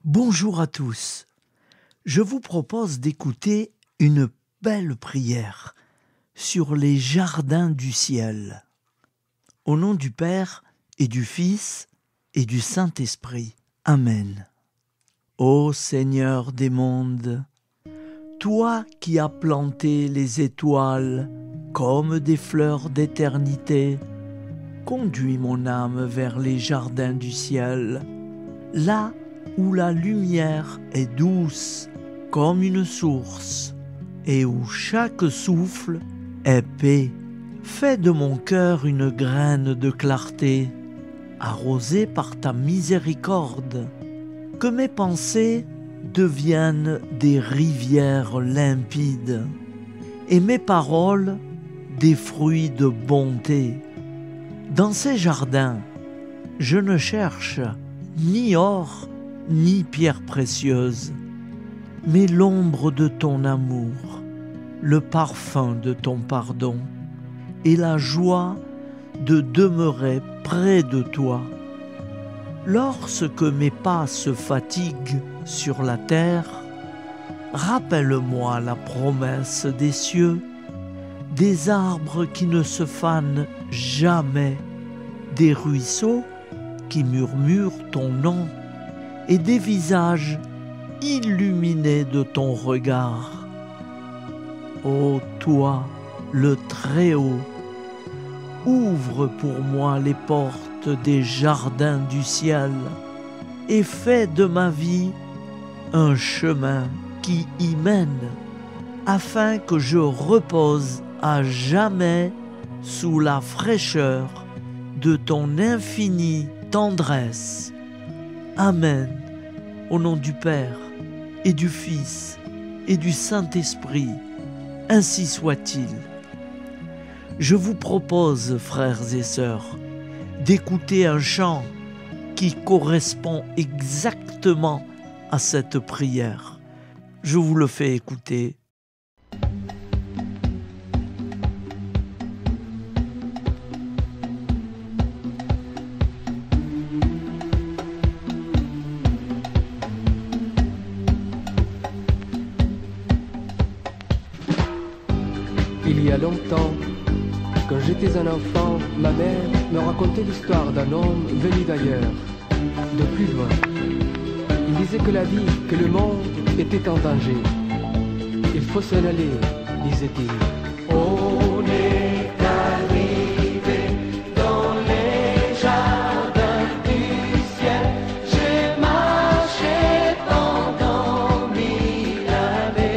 Bonjour à tous. Je vous propose d'écouter une belle prière sur les jardins du ciel. Au nom du Père et du Fils et du Saint-Esprit. Amen. Ô Seigneur des mondes, toi qui as planté les étoiles comme des fleurs d'éternité, conduis mon âme vers les jardins du ciel, là où la lumière est douce comme une source et où chaque souffle est paix. Fais de mon cœur une graine de clarté, arrosée par ta miséricorde, que mes pensées deviennent des rivières limpides et mes paroles des fruits de bonté. Dans ces jardins, je ne cherche ni or ni pierre précieuse, mais l'ombre de ton amour, le parfum de ton pardon et la joie de demeurer près de toi. Lorsque mes pas se fatiguent sur la terre, rappelle-moi la promesse des cieux, des arbres qui ne se fanent jamais, des ruisseaux qui murmurent ton nom et des visages illuminés de ton regard. Ô toi, le Très-Haut, ouvre pour moi les portes des jardins du ciel et fais de ma vie un chemin qui y mène, afin que je repose à jamais sous la fraîcheur de ton infinie tendresse. Amen. Au nom du Père et du Fils et du Saint-Esprit, ainsi soit-il. Je vous propose, frères et sœurs, d'écouter un chant qui correspond exactement à cette prière. Je vous le fais écouter. Il y a longtemps, quand j'étais un enfant, ma mère me racontait l'histoire d'un homme venu d'ailleurs, de plus loin. Il disait que la vie, que le monde était en danger. Il faut s'en aller, disait-il. On est arrivé dans les jardins du ciel. J'ai marché pendant 1000 années.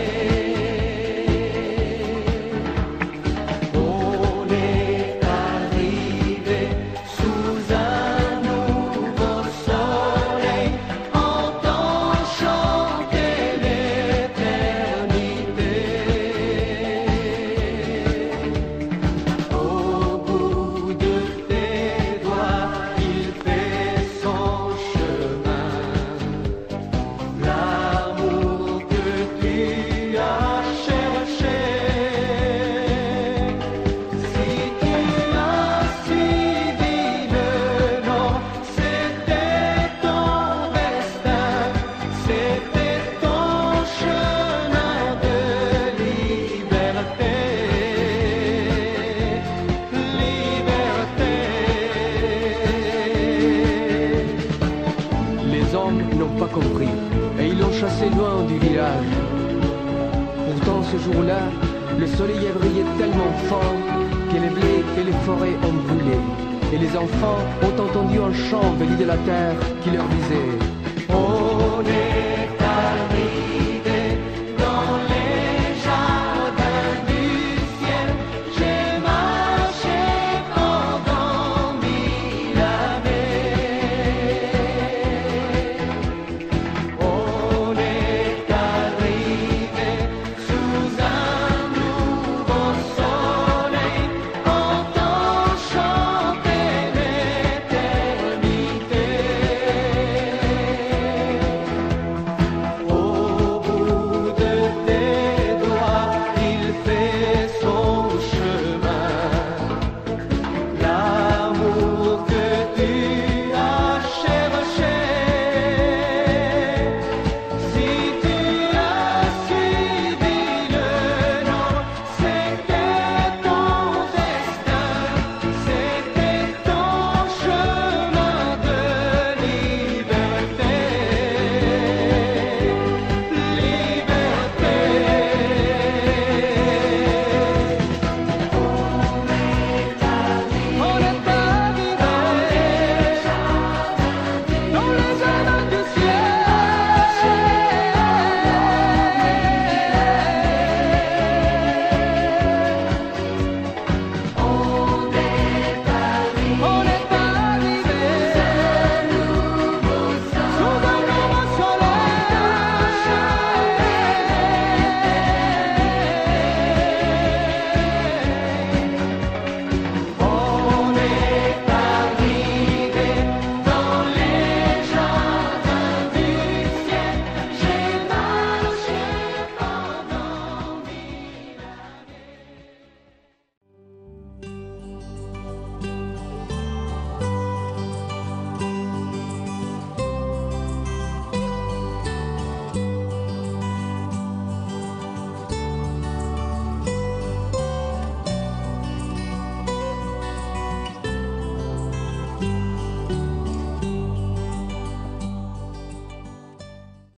On est arrivé sous un nouveau soleil, entend chanter l'éternité. Au bout de tes doigts, il fait son chemin. L'amour que tu as cherché. Si tu as suivi le nom, c'était ton destin, c'était ton chemin de liberté. Les hommes n'ont pas compris et ils l'ont chassé loin du village. Pourtant ce jour-là, le soleil a brillé tellement fort que les blés et les forêts ont brûlé. Et les enfants ont entendu un chant venu de la terre qui leur disait: